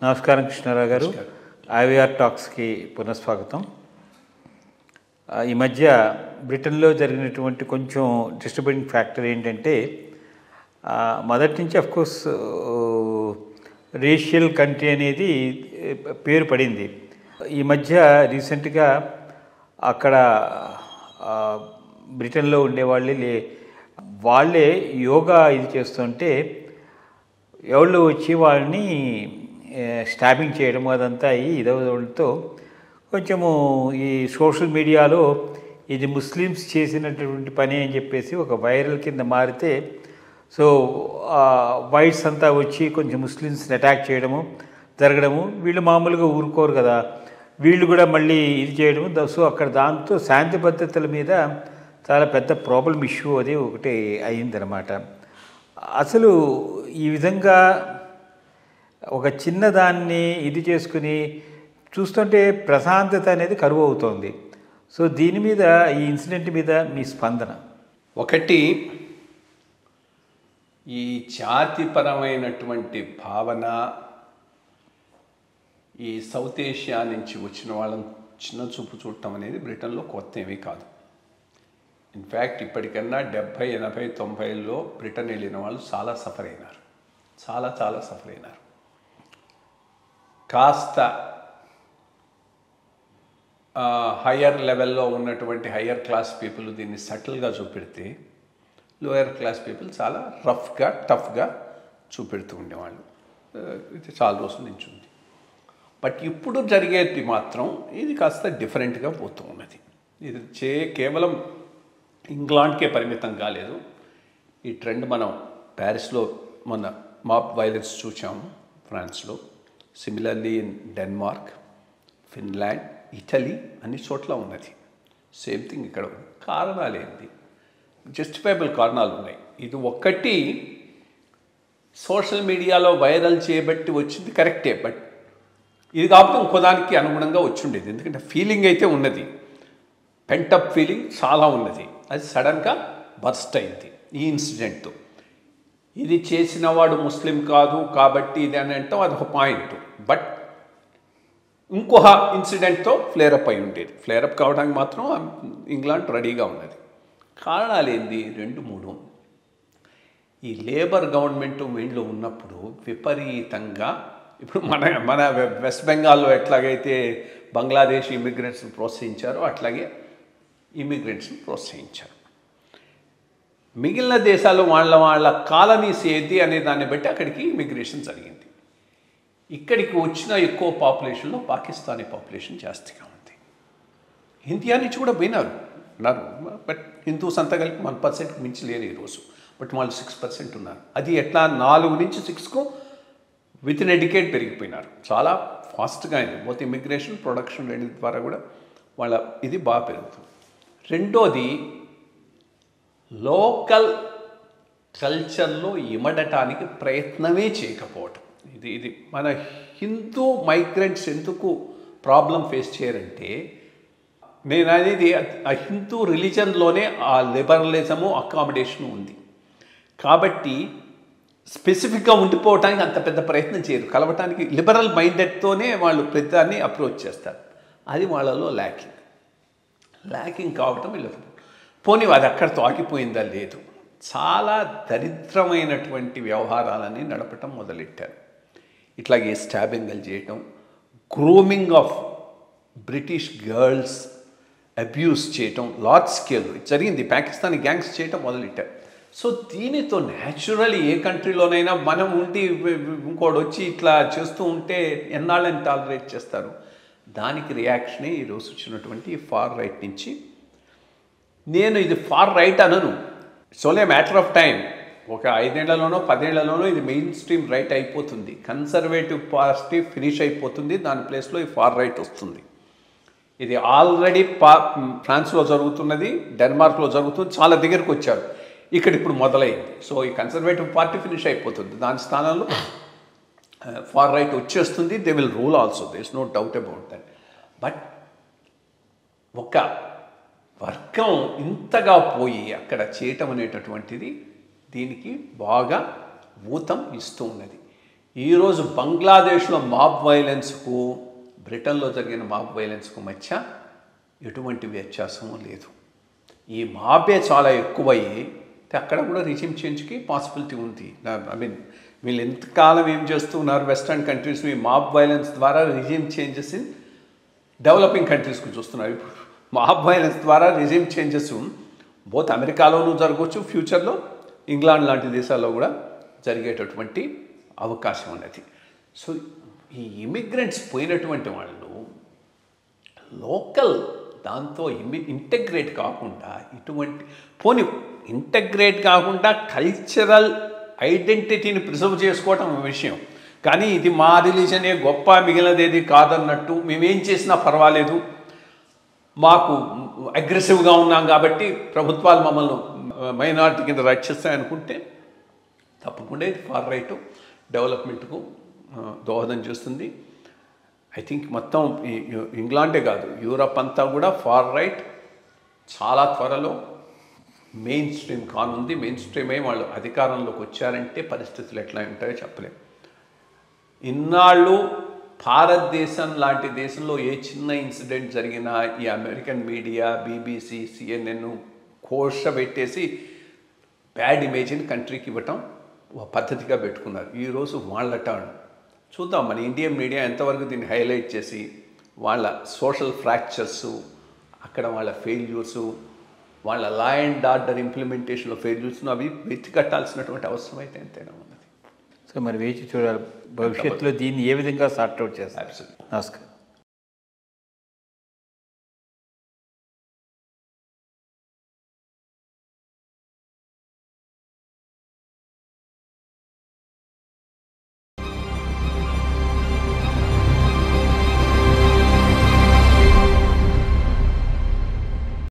నమస్కారం కృష్ణారావు గారు. ఐవీఆర్ టాక్స్కి పునఃస్వాగతం. ఈ మధ్య బ్రిటన్లో జరిగినటువంటి కొంచెం డిస్టర్బింగ్ ఫ్యాక్టర్ ఏంటంటే, మొదటి నుంచి అఫ్కోర్స్ రేషియల్ కంట్రీ అనేది పేరు పడింది. ఈ మధ్య రీసెంట్గా అక్కడ బ్రిటన్లో వాళ్ళే యోగా ఇది చేస్తుంటే ఎవళ్ళు వచ్చి వాళ్ళని స్టాబింగ్ చేయడం అదంతా ఇదవడంతో కొంచెము ఈ సోషల్ మీడియాలో ఇది ముస్లిమ్స్ చేసినటువంటి పని అని చెప్పేసి ఒక వైరల్ కింద మారితే, సో వైట్స్ అంతా వచ్చి కొంచెం ముస్లిమ్స్ని అటాక్ చేయడము జరగడము, వీళ్ళు మామూలుగా ఊరుకోరు కదా, వీళ్ళు కూడా మళ్ళీ ఇది చేయడము. సో అక్కడ దాంతో శాంతి భద్రతల మీద చాలా పెద్ద ప్రాబ్లం ఇష్యూ అది ఒకటి అయిందనమాట. అసలు ఈ విధంగా ఒక చిన్నదాన్ని ఇది చేసుకుని చూస్తుంటే ప్రశాంతత అనేది కరువు అవుతోంది. సో దీని మీద, ఈ ఇన్సిడెంట్ మీద మీ స్పందన? ఒకటి, ఈ జాతిపరమైనటువంటి భావన ఈ సౌత్ ఏషియా నుంచి వచ్చిన వాళ్ళని చిన్న చూపు చూడటం అనేది బ్రిటన్లో కొత్త ఏమీ కాదు. ఇన్ఫ్యాక్ట్ ఇప్పటికన్నా 70, 80, 90లో బ్రిటన్ వెళ్ళిన వాళ్ళు చాలా సఫర్ అయినారు, చాలా సఫర్ అయినారు. కాస్త హయ్యర్ లెవెల్లో ఉన్నటువంటి హయ్యర్ క్లాస్ పీపుల్ దీన్ని సటిల్గా చూపెడితే, లోయర్ క్లాస్ పీపుల్ చాలా రఫ్గా టఫ్గా చూపెడుతూ ఉండేవాళ్ళు. ఇది చాలా రోజుల నుంచి ఉంది. బట్ ఇప్పుడు జరిగేది మాత్రం ఇది కాస్త డిఫరెంట్గా పోతూ ఉన్నది. ఇది కేవలం ఇంగ్లాండ్కే పరిమితం కాలేదు. ఈ ట్రెండ్ మనం ప్యారిస్లో మొన్న మాబ్ వైలెన్స్ చూసాము, ఫ్రాన్స్లో, similarly in Denmark, Finland, Italy, అన్ని చోట్ల ఉన్నది. సేమ్ థింగ్ ఇక్కడ. కారణాలు ఏంటి? జస్టిఫైబుల్ కారణాలు ఉన్నాయి. ఇది ఒక్కటి సోషల్ మీడియాలో వైరల్ చేయబట్టి వచ్చింది కరెక్టే, బట్ ఇది కాకపోతే ఇంకోదానికి అనుగుణంగా వచ్చి ఉండేది. ఎందుకంటే ఫీలింగ్ అయితే ఉన్నది, పెంటప్ ఫీలింగ్ చాలా ఉన్నది. అది సడన్గా బర్స్ట్ అయింది ఈ ఇన్సిడెంట్తో. ఇది చేసిన వాడు ముస్లిం కాదు కాబట్టి ఇది అని అంటాం, అదొక పాయింట్. బట్ ఇంకొక ఇన్సిడెంట్తో ఫ్లేరప్ అయి ఉండేది. ఫ్లేరప్ కావడానికి మాత్రం ఇంగ్లాండ్ రెడీగా ఉన్నది. కారణాలు ఏంది? 2, 3. ఈ లేబర్ గవర్నమెంట్ వీళ్ళు ఉన్నప్పుడు విపరీతంగా, ఇప్పుడు మన వెస్ట్ బెంగాల్లో ఎట్లాగైతే బంగ్లాదేశ్ ఇమిగ్రెంట్స్ని ప్రోత్సహించారో అట్లాగే ఇమిగ్రెంట్స్ని ప్రోత్సహించారు. మిగిలిన దేశాలు వాళ్ళ కాలనీస్ ఏది అనే దాన్ని బట్టి అక్కడికి ఇమిగ్రేషన్ జరిగింది. ఇక్కడికి వచ్చిన ఎక్కువ పాపులేషన్లో పాకిస్తానీ పాపులేషన్ జాస్తిగా ఉంది. ఇండియా నుంచి కూడా పోయినారు, బట్ హిందూస్ అంతా కలిపి 1% మించి లేరు ఈరోజు. బట్ వాళ్ళు 6% ఉన్నారు. అది ఎట్లా 4 నుంచి 6కు విత్ ఇన్ ఎ డికేడ్ పెరిగిపోయినారు. చాలా ఫాస్ట్గా అయింది. బోత్ ఇమిగ్రేషన్, ప్రొడక్షన్ రెండింటి ద్వారా కూడా వాళ్ళ ఇది బాగా పెరుగుతుంది. రెండోది, లోకల్ కల్చర్లో ఇమడటానికి ప్రయత్నమే చేయకపోవటం. ఇది మన హిందూ మైగ్రెంట్స్ ఎందుకు ప్రాబ్లం ఫేస్ చేయరంటే, నేను అనేది ఆ హిందూ రిలీజన్లోనే ఆ లిబరలిజము, అకామిడేషను ఉంది కాబట్టి స్పెసిఫిక్గా ఉండిపోవటానికి అంత పెద్ద ప్రయత్నం చేయరు. కలవటానికి లిబరల్ మైండెడ్తోనే వాళ్ళు ప్రతిదాన్ని అప్రోచ్ చేస్తారు. అది వాళ్ళలో ల్యాకింగ్ కావటం వీళ్ళకి. పోనీ అది అక్కడితో ఆగిపోయిందా? లేదు. చాలా దరిద్రమైనటువంటి వ్యవహారాలని నడపటం మొదలెట్టారు. ఇట్లాగే స్టాబింగ్లు చేయటం, grooming of British girls abuse చేయటం లార్జ్ స్కేల్ జరిగింది. పాకిస్తానీ గ్యాంగ్స్ చేయటం మొదలెట్టారు. సో దీనితో న్యాచురల్ ఏ కంట్రీలోనైనా మనం ఉండి ఇంకోటి వచ్చి ఇట్లా చేస్తూ ఉంటే ఎన్నాళ్ళని టాలరేట్ చేస్తారు. దానికి రియాక్షనే ఈరోజు వచ్చినటువంటి ఫార్ రైట్ నుంచి. నేను ఇది ఫార్ రైట్ అనను, it's only matter of time. ఒక 5 ఏళ్లలోనో 10 ఏళ్లలోనో ఇది మెయిన్ స్ట్రీమ్ రైట్ అయిపోతుంది. కన్సర్వేటివ్ పార్టీ ఫినిష్ అయిపోతుంది, దాని ప్లేస్లో ఈ ఫార్ రైట్ వస్తుంది. ఇది ఆల్రెడీ ఫ్రాన్స్లో జరుగుతున్నది, డెన్మార్క్లో జరుగుతుంది, చాలా దగ్గరకు వచ్చారు. ఇక్కడ ఇప్పుడు మొదలైంది. సో ఈ కన్సర్వేటివ్ పార్టీ ఫినిష్ అయిపోతుంది, దాని స్థానంలో ఫార్ రైట్ వచ్చేస్తుంది. They will rule also, there is no doubt about that. But ఒక వర్గం ఇంతగా పోయి అక్కడ చేయటం అనేటటువంటిది దీనికి బాగా ఊతం ఇస్తూ ఉన్నది. ఈరోజు బంగ్లాదేశ్లో మాబ్ వైలెన్స్కు బ్రిటన్లో జరిగిన మాబ్ వైలెన్స్కు మధ్య ఎటువంటి వ్యత్యాసం లేదు. ఈ మాబే చాలా ఎక్కువయ్యి అక్కడ కూడా రిజిమ్ చేంజ్కి పాసిబిలిటీ ఉంది. ఐ మీన్ వీళ్ళు ఎంతకాలం ఏం చేస్తూ ఉన్నారు వెస్టర్న్ కంట్రీస్ ఈ మాబ్ వైలెన్స్ ద్వారా రిజిమ్ చేంజెస్ ఇన్ డెవలపింగ్ కంట్రీస్కు చూస్తున్నారు. ఇప్పుడు మాబ్ వైలెన్స్ ద్వారా రిజిమ్ చేంజెస్ బోత్ అమెరికాలోనూ జరగవచ్చు, ఫ్యూచర్లో ఇంగ్లాండ్ లాంటి దేశాల్లో కూడా జరిగేటటువంటి అవకాశం ఉన్నది. సో ఈ ఇమిగ్రెంట్స్ పోయినటువంటి వాళ్ళు లోకల్ దాంతో ఇంటగ్రేట్ కాకుండా ఇంటగ్రేట్ కాకుండా కల్చరల్ ఐడెంటిటీని ప్రిజర్వ్ చేసుకోవటం విషయం. కానీ ఇది మా రిలీజనే గొప్ప, మిగిలినదేది కాదన్నట్టు మేమేం చేసినా పర్వాలేదు, మాకు అగ్రెసివ్గా ఉన్నాం కాబట్టి ప్రభుత్వాలు మమ్మల్ని మైనారిటీ కింద రక్షిస్తాయనుకుంటే తప్పకుండా ఇది ఫార్ రైట్ డెవలప్మెంట్కు దోహదం చేస్తుంది. ఐ థింక్ మొత్తం ఇంగ్లాండే కాదు, యూరప్ అంతా కూడా ఫార్ రైట్ చాలా త్వరలో మెయిన్ స్ట్రీమ్ కానుంది. మెయిన్ స్ట్రీమ్ అయి వాళ్ళు అధికారంలోకి వచ్చారంటే పరిస్థితులు ఎట్లా ఉంటాయో చెప్పలేము. ఇన్నాళ్ళు భారతదేశం లాంటి దేశంలో ఏ చిన్న ఇన్సిడెంట్ జరిగినా ఈ అమెరికన్ మీడియా, బీబీసీ, సిఎన్ఎన్ కోశపెట్టేసి బ్యాడ్ ఇమేజ్ని కంట్రీకి ఇవ్వటం పద్ధతిగా పెట్టుకున్నారు. ఈరోజు వాళ్ళ టర్న్ చూద్దాం. మన ఇండియన్ మీడియా ఎంతవరకు దీన్ని హైలైట్ చేసి వాళ్ళ సోషల్ ఫ్రాక్చర్సు, అక్కడ వాళ్ళ ఫెయిల్యూర్సు, వాళ్ళ లా అండ్ ఆర్డర్ ఇంప్లిమెంటేషన్లో ఫెయిల్యూర్స్ను అవి వెతికట్టాల్సినటువంటి అవసరం అయితే ఎంతైనా ఉన్నది. సో మరి వేచి చూడాలి భవిష్యత్తులో దీన్ని ఏ విధంగా సార్ట్అవుట్ చేస్తారు. నమస్కారం.